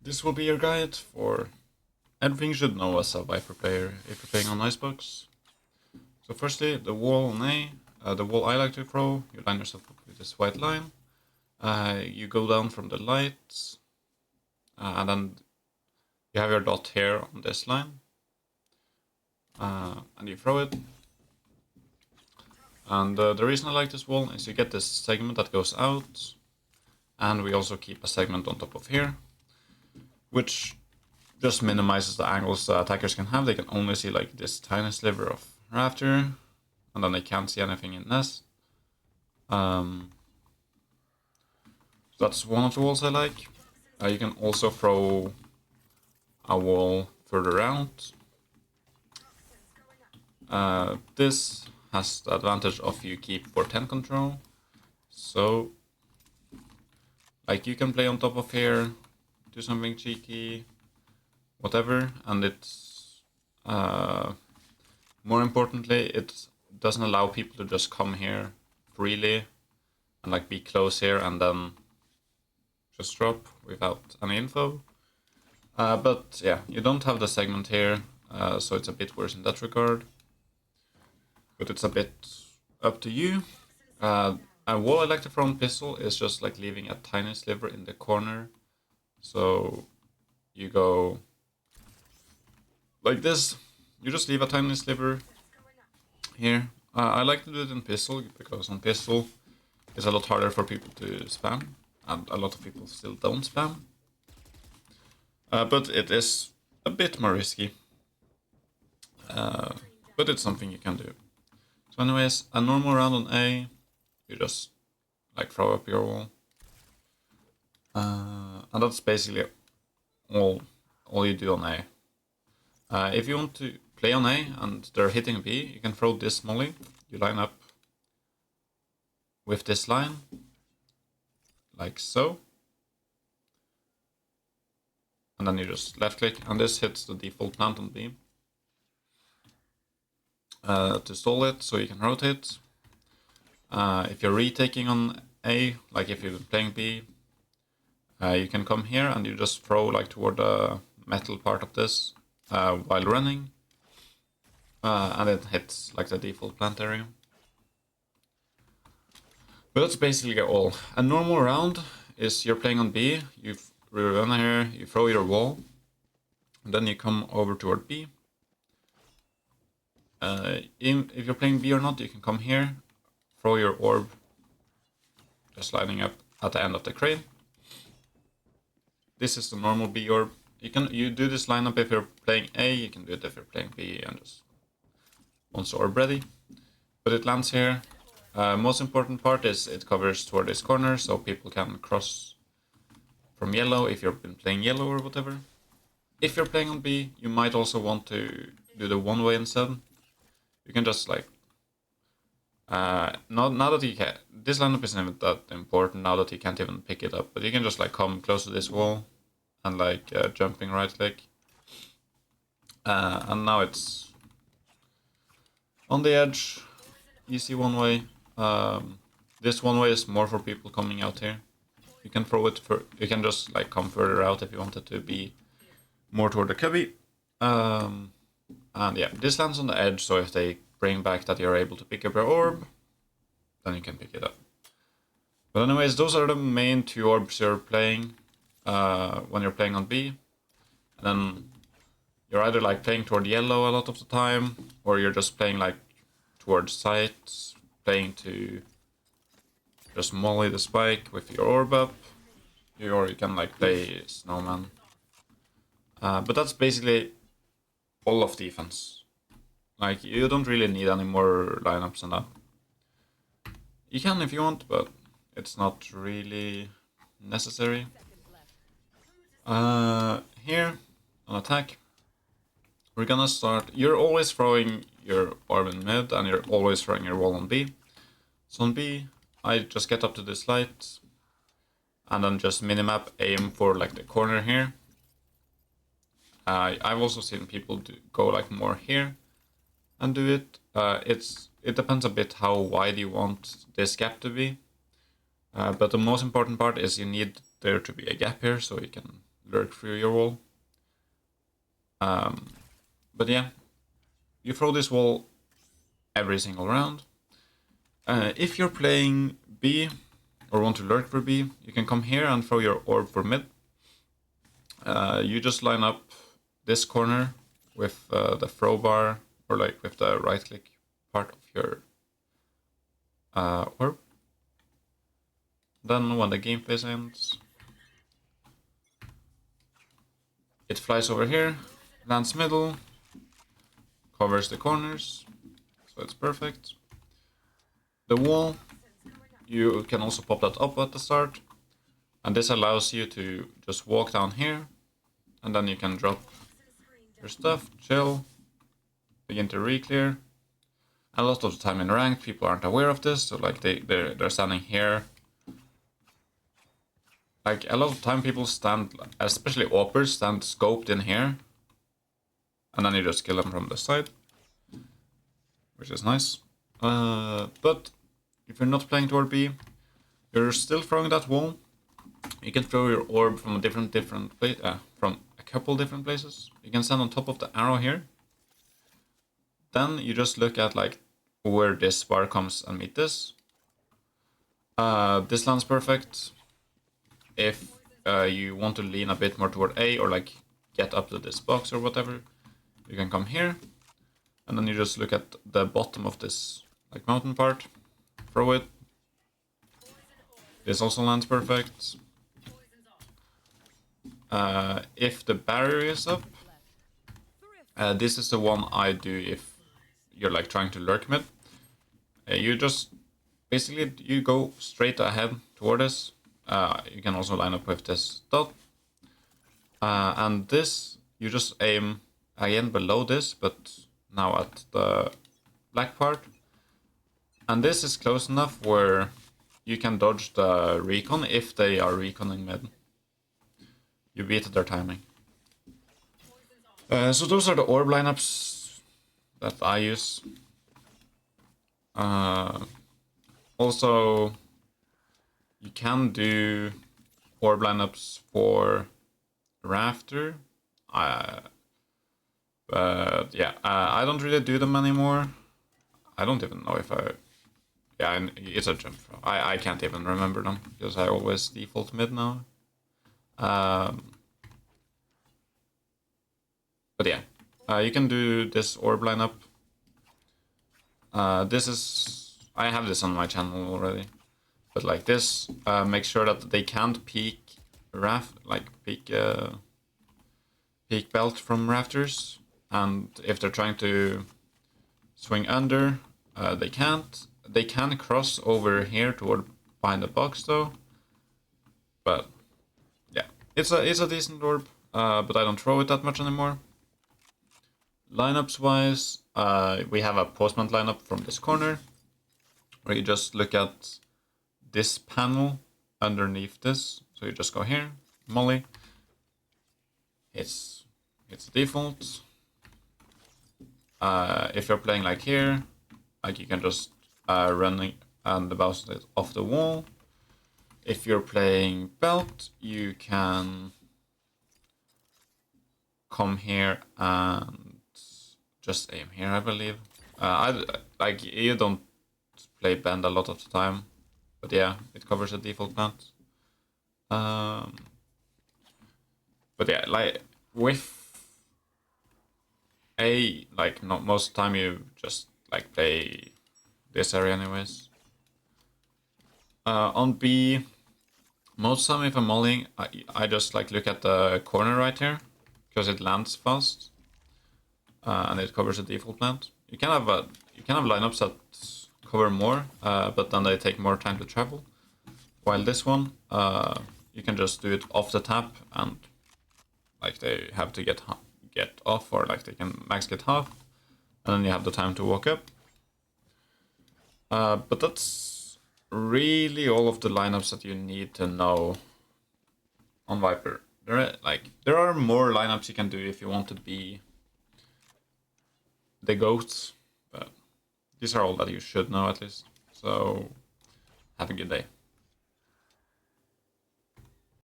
This will be your guide for everything you should know as a Viper player if you're playing on Icebox. So firstly, the wall on A, the wall I like to throw, you line yourself up with this white line. You go down from the lights, and then you have your dot here on this line. And you throw it. And the reason I like this wall is you get this segment that goes out, and we also keep a segment on top of here, which just minimizes the angles the attackers can have. They can only see like this tiny sliver of rafter, and then they can't see anything in nest. That's one of the walls I like. You can also throw a wall further out. This has the advantage of you keep 410 control. So, like, you can play on top of here, do something cheeky, whatever, and it's more importantly, it doesn't allow people to just come here freely and like be close here and then just drop without any info. But yeah, you don't have the segment here, so it's a bit worse in that regard. But it's a bit up to you. A wall I like to throw on pistol is just like leaving a tiny sliver in the corner. So you go like this. You just leave a tiny sliver here. I like to do it in pistol because on pistol it's a lot harder for people to spam, and a lot of people still don't spam. But it is a bit more risky. But it's something you can do. So anyways, a normal round on A, you just like throw up your wall. And that's basically all you do on A. If you want to play on A and they're hitting B, you can throw this molly. You line up with this line, like so. And then you just left click, and this hits the default plant on B. To stall it, so you can rotate. If you're retaking on A, like if you're playing B, you can come here and you just throw like toward the metal part of this while running, and it hits like the default plant area. But that's basically all. A normal round is you're playing on B, you run here, you throw your wall, and then you come over toward B. If you're playing B or not, you can come here, throw your orb, just lining up at the end of the crane. This is the normal B orb. You do this lineup if you're playing A, you can do it if you're playing B, and just once the orb ready. But it lands here. Most important part is it covers toward this corner, so people can cross from yellow if you've been playing yellow or whatever. If you're playing on B, you might also want to do the one way instead. You can just like, now that you can, this lineup isn't even that important now that you can't even pick it up, but you can just like come close to this wall and like jumping right click. And now it's on the edge, easy one way. This one way is more for people coming out here. You can throw it you can just like come further out if you want it to be more toward the cubby. And yeah, this lands on the edge, so if they bring back that you're able to pick up your orb, then you can pick it up. But anyways, those are the main two orbs you're playing when you're playing on B. And then you're either like playing toward yellow a lot of the time, or you're just playing like towards sight, playing to just molly the spike with your orb up. Or you can like play snowman. But that's basically all of defense. Like, you don't really need any more lineups than that. You can if you want, but it's not really necessary. Here, on attack, we're gonna start. You're always throwing your orb in mid, and you're always throwing your wall on B. So on B, I just get up to this light, and then just minimap aim for like the corner here. I've also seen people go like more here and do it. It depends a bit how wide you want this gap to be. But the most important part is you need there to be a gap here so you can lurk through your wall. But yeah, you throw this wall every single round. If you're playing B or want to lurk for B, you can come here and throw your orb for mid. You just line up this corner with the throw bar, or like with the right click part of your orb. Then when the game phase ends, it flies over here, lands middle, covers the corners, so it's perfect. The wall, you can also pop that up at the start, and this allows you to just walk down here, and then you can drop your stuff, chill, begin to re-clear. A lot of the time in ranked, people aren't aware of this, so like they're standing here. Like a lot of time people stand, especially AWPers, stand scoped in here, and then you just kill them from the side, which is nice. But if you're not playing toward B, you're still throwing that wall. You can throw your orb from a different place, from a couple different places. You can stand on top of the arrow here. Then you just look at like where this bar comes and meet this. This lands perfect. If you want to lean a bit more toward A or like get up to this box or whatever, you can come here, and then you just look at the bottom of this like mountain part, throw it. This also lands perfect. If the barrier is up, this is the one I do if you're like trying to lurk mid. You just basically you go straight ahead toward this. You can also line up with this dot, and this you just aim again below this, but now at the black part, and this is close enough where you can dodge the recon if they are reconning mid. You beat their timing. So those are the orb lineups that I use. Also, you can do orb lineups for Rafter. But yeah, I don't really do them anymore. I don't even know if I... Yeah, it's a jump. I can't even remember them because I always default mid now. But yeah, you can do this orb lineup. This is... I have this on my channel already. But like this, make sure that they can't peek peek belt from Rafters. And if they're trying to swing under, they can't. They can cross over here toward behind the box though. But yeah, it's a decent orb, but I don't throw it that much anymore. Lineups wise, we have a Postplant lineup from this corner, where you just look at this panel underneath this. So you just go here, molly. It's default. If you're playing like here, like you can just run and bounce it off the wall. If you're playing belt, you can come here and just aim here, I believe. Like you don't play bend a lot of the time, but yeah, it covers the default plant. But yeah, like with A, like not most of the time you just like play this area anyways. On B, most time if I'm mollying, I just like look at the corner right here because it lands fast, and it covers the default plant. You can have lineups that cover more, but then they take more time to travel. While this one, you can just do it off the tap, and like they have to get off, or like they can max get half, and then you have the time to walk up. But that's really all of the lineups that you need to know on Viper. There are more lineups you can do if you want to be the GOAT, but these are all that you should know at least. So have a good day.